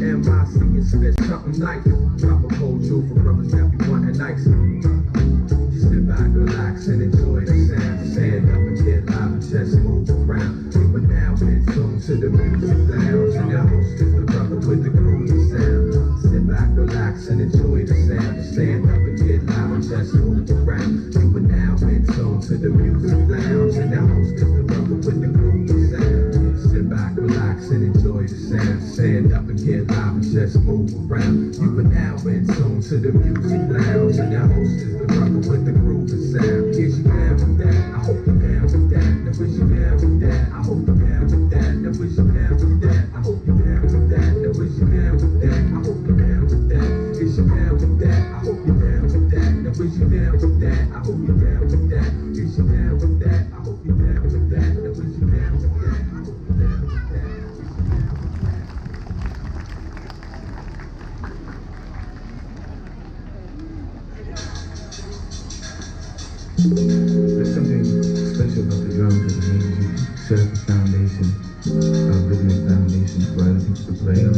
MIC and spit something nice. Drop a cold jewel for brothers that be wanting nice. Just sit back, relax, and enjoy the sound. Stand up and get live and just move around. You are now in tune to the music lounge, and your host is the brother with the groovy sound. Sit back, relax, and enjoy the sound. Stand up and get live and just move around. You are now in tune to the music lounge, and your host is the brother with the groovy sound. Sit back, relax, and enjoy the sound. Stand up and get live and just move around. You are now in tune to the music lounge, and your host is the brother with the groovy sound. Is you down with that? I hope you're down with that. Now wish you down with that? I hope you're down with that. Now wish you down with that? I hope you're down with that. Now wish you down with that? I hope you're down with that. Is you down with that? I hope you're down with that. Now wish you down with that? I hope you're down with that. Is you down with that? I hope you're down with that. Now wish you down with that? I hope you're down with that. There's something special about the drums and the music. Set up a foundation, a rhythmic foundation for other people to play on.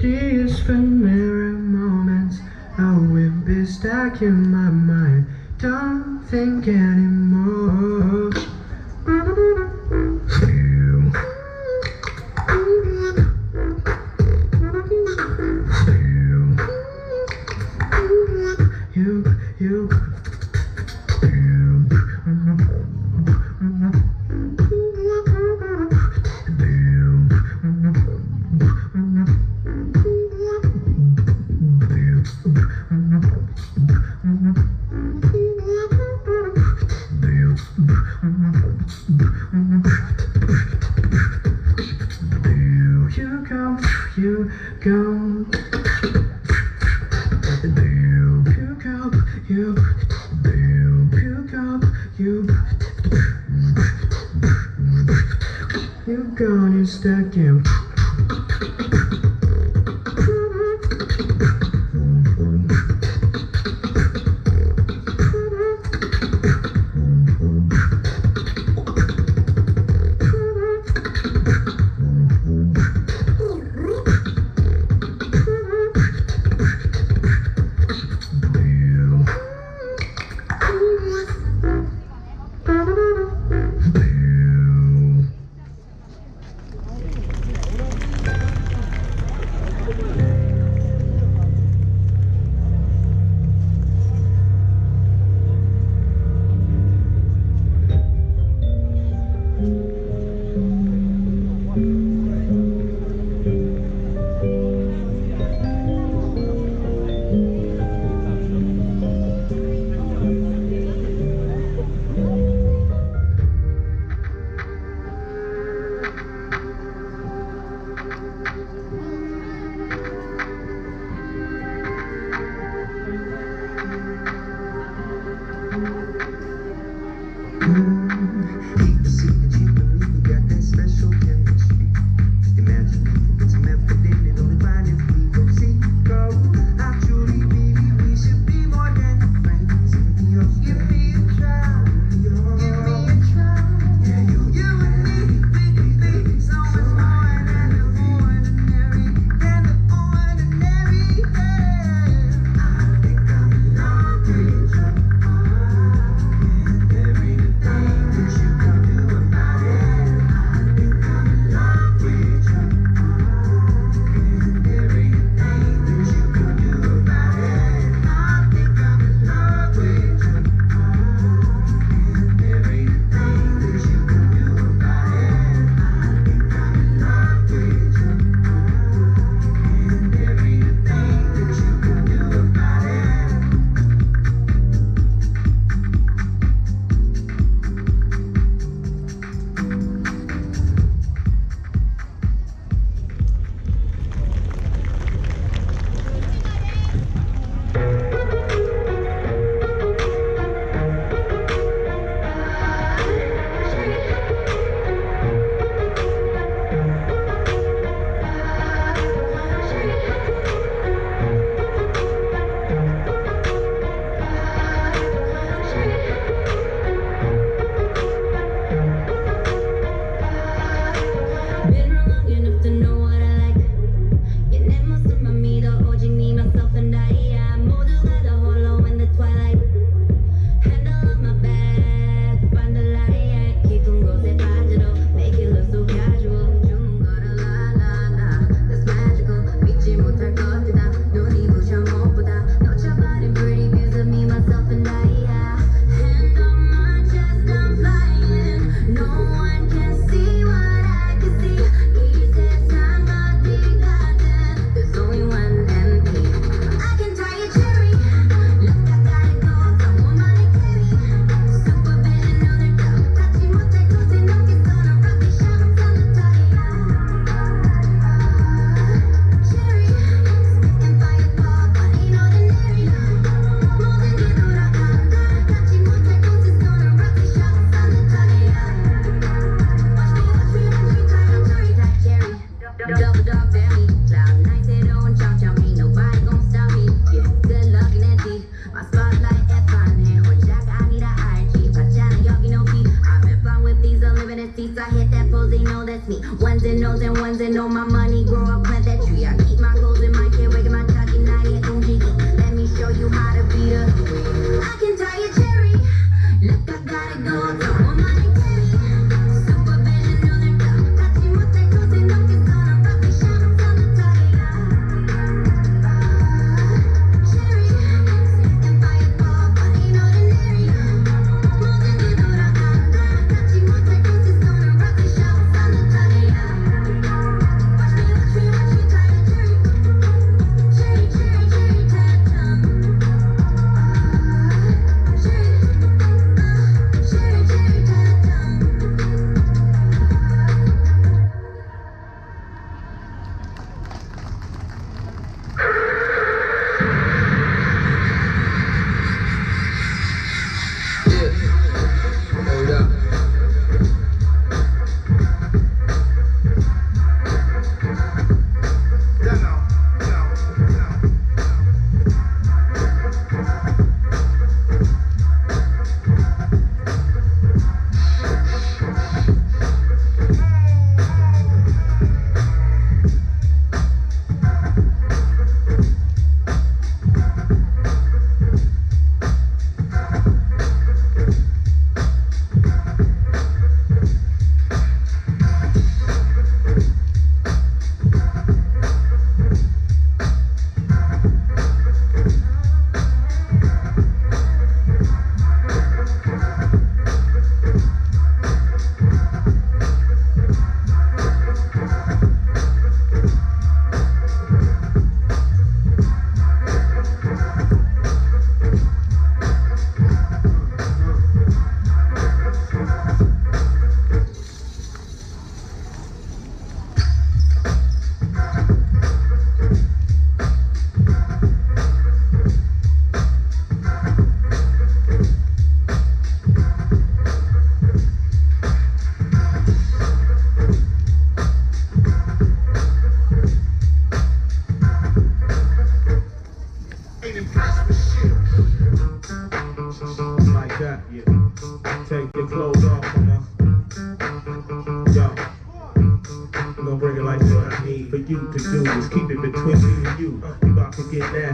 These familiar moments, I will be stuck in my mind. Don't think anymore. You. You're gonna stuck in.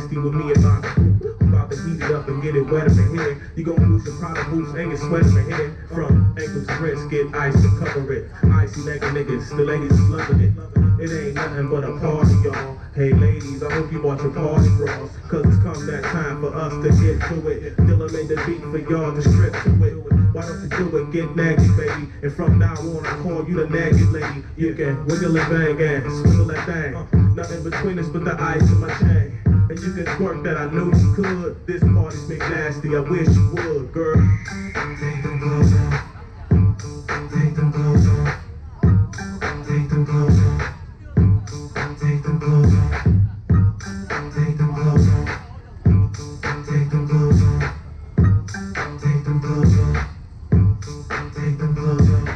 nasty with me and my crew. I'm about to heat it up and get it wet in the head. You gon' lose your product boots and get sweat in the head. From ankle to wrist, get ice to cover it. Icy legged niggas, the ladies is loving it. It ain't nothing but a party, y'all. Hey ladies, I hope you bought your party bras, cause it's come that time for us to get to it. Dylan made the beat for y'all to strip to it. Why don't you do it, get naggy, baby. And from now on, I call you the naggy lady. You can wiggle and bang and swiggle that thing. Nothing between us but the ice in my chain. And you can twerk that I knew you could. This party's big nasty, I wish you would, girl. Take them clothes off. Take them clothes off. Take them clothes off. Take them clothes off. Take them clothes off. Take them clothes off. Take them clothes off. Take them clothes off.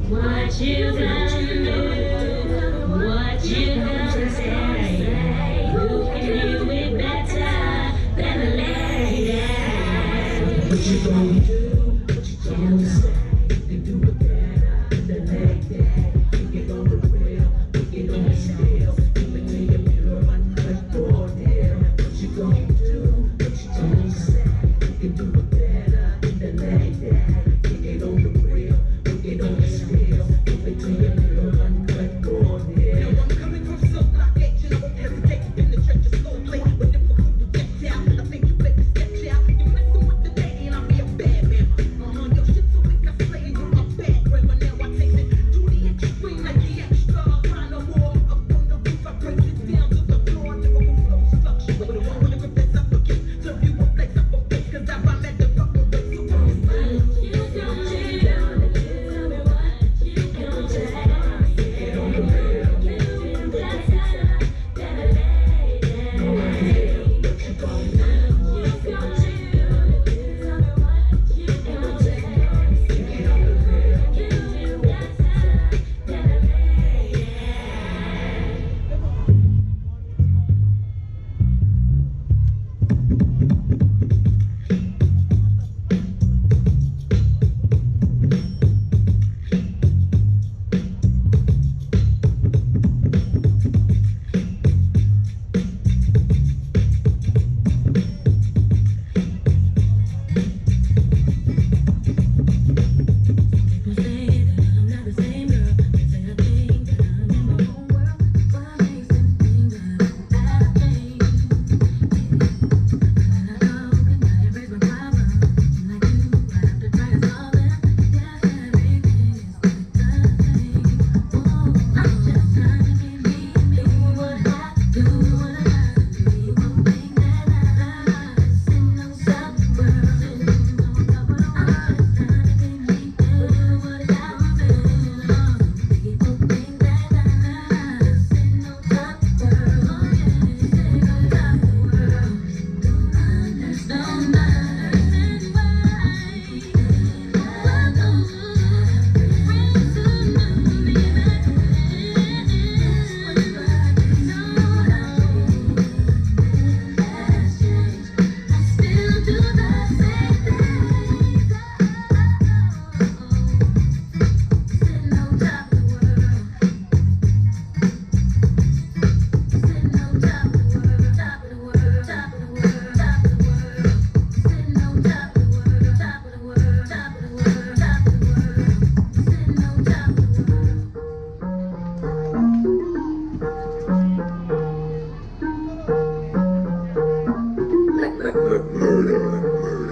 What you gonna do? What you gonna say? You can do it better than a lady. What you gonna do? What you gonna say? You do it better than a lady. You get on the rail, you get on the scale. You make me a pure uncut door nail. What you gonna do? What you gonna say? You can do it better than a lady. You get on the rail, you get on the scale.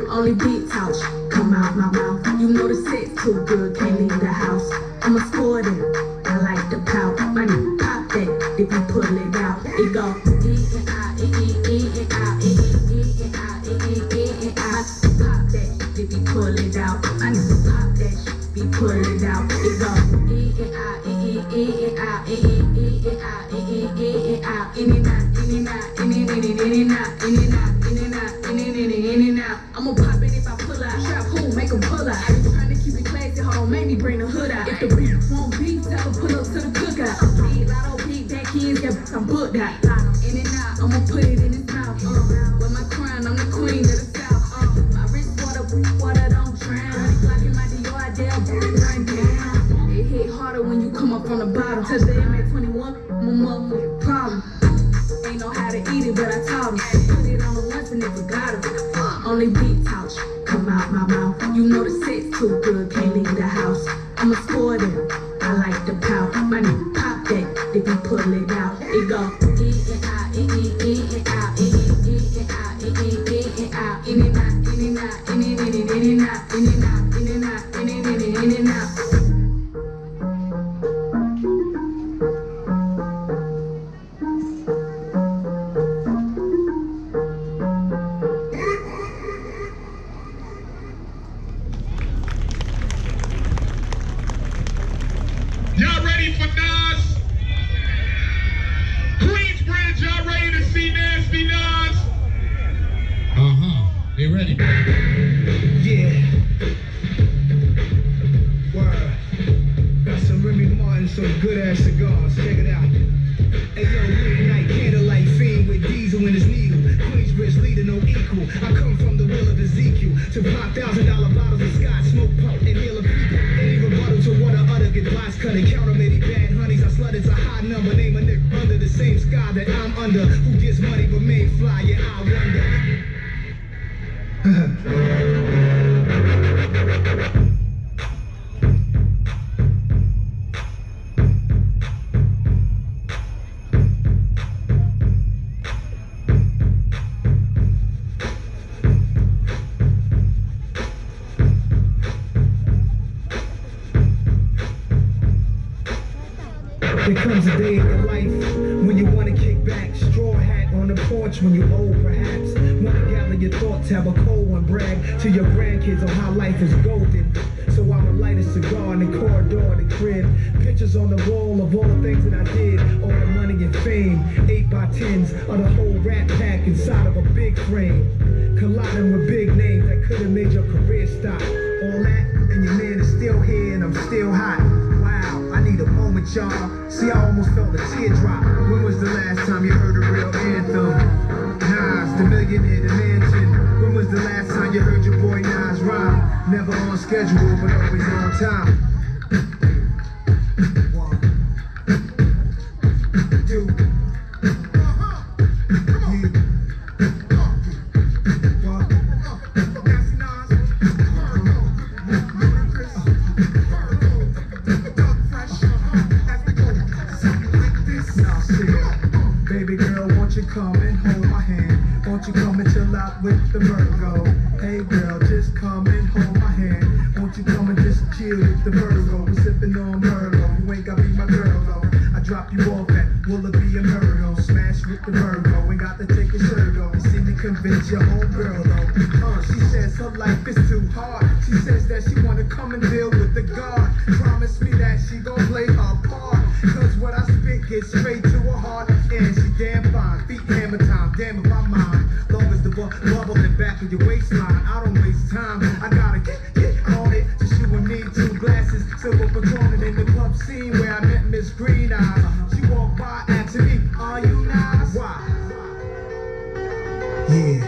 Only beat talk come out my mouth. You know the sex too good, can't leave the house. I'ma score it. I like the pout. My nigga pop that if you pull it out. It go E-E-I, E-E-E-I, E-E-E-I, E-E-E-I. Pop that if you pull it out. My nigga pop that if you pull it out. It go E-E-I, E-E-E-I, E-E-E-I, E-E-E-I. In and out, in and out, in and out, in and out, in and out, in and out, in and out. I'ma pop it if I pull out. Trap who make 'em pull out. I was trying to keep it classy, hold make me bring the hood out. If the beat won't beef, tell her pull up to the cookout. Big lotto, big back ends, got some booked out. In and out, I'ma put it in his mouth. With my crown I'm the queen of the South. My wrist water don't drown. Blocking my Dior, I dare run down. It hit harder when you come up from the bottom. Touch the M at 21, my mother problem. Ain't know how to eat it, but I taught him. Put it on once and they forgot it. Only beat touch come out my mouth. You know the sex too good, can't leave the house. I'm a sporter, I like the pout. My nigga pop that, if you pull it out, it go in and out, in and out, in and out, in and out, in and out, in and out, in and out, in and out, in and out, in and out, in and out, in and out. Y'all ready for Nas? Queensbridge, y'all ready to see Nasty Nas? They ready. Yeah. Word. Got some Remy Martin, some good ass cigars. Check it out. Hey yo, midnight candlelight fiend with diesel in his needle. Queensbridge leader, no equal. I come from the will of Ezekiel to pop $1,000 bottles of scotch, smoke pump, and heal a people. Any rebuttal to what I utter, get box cut and count many bad honeys. I slut is a high number. Name a nigga under the same sky that I'm under. Who gets money but may fly? Yeah, I wonder. There comes a day in your life when you want to kick back, straw hat on the porch when you're old perhaps. Want to gather your thoughts, have a cold one, brag to your grandkids on how life is golden. So I'ma light a cigar in the corridor of the crib. Pictures on the wall of all the things that I did, all the money and fame. 8x10s of the whole rap pack inside of a big frame. Colliding with big names that could have made your career stop. All that, and your man is still here and I'm still hot. Wow, I need a moment, y'all. See, I almost felt a teardrop. When was the last time you heard a real anthem? Nas, the millionaire, the mansion. When was the last time you heard your boy Nas rhyme? Never on schedule, but always on time. One, two, baby girl, won't you come and hold my hand? Won't you come and chill out with the Virgo? Hey girl, just come and hold my hand. Won't you come and just chill with the Virgo? We're sipping on Merlot, you ain't gotta be my girl though. I drop you off at Willoughby and Myrtle. Smash with the Virgo, ain't got to take a shirt off. You see me convince your whole girl though. She says her life is too hard. She says that she wanna come and deal with the God. Promise me that she gon' play her part. Cause what I spit gets straight to her heart. And she damn fine, feet hammer time, damn if I mind. Long as the bubble in the back of your waistline, I don't waste time. I gotta get on it, just you and me, 2 glasses, silver patronin in the club scene where I met Miss Green Eyes. She walked by asking me, are you nice? Why? Yeah,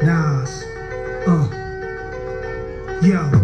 Nas, yo.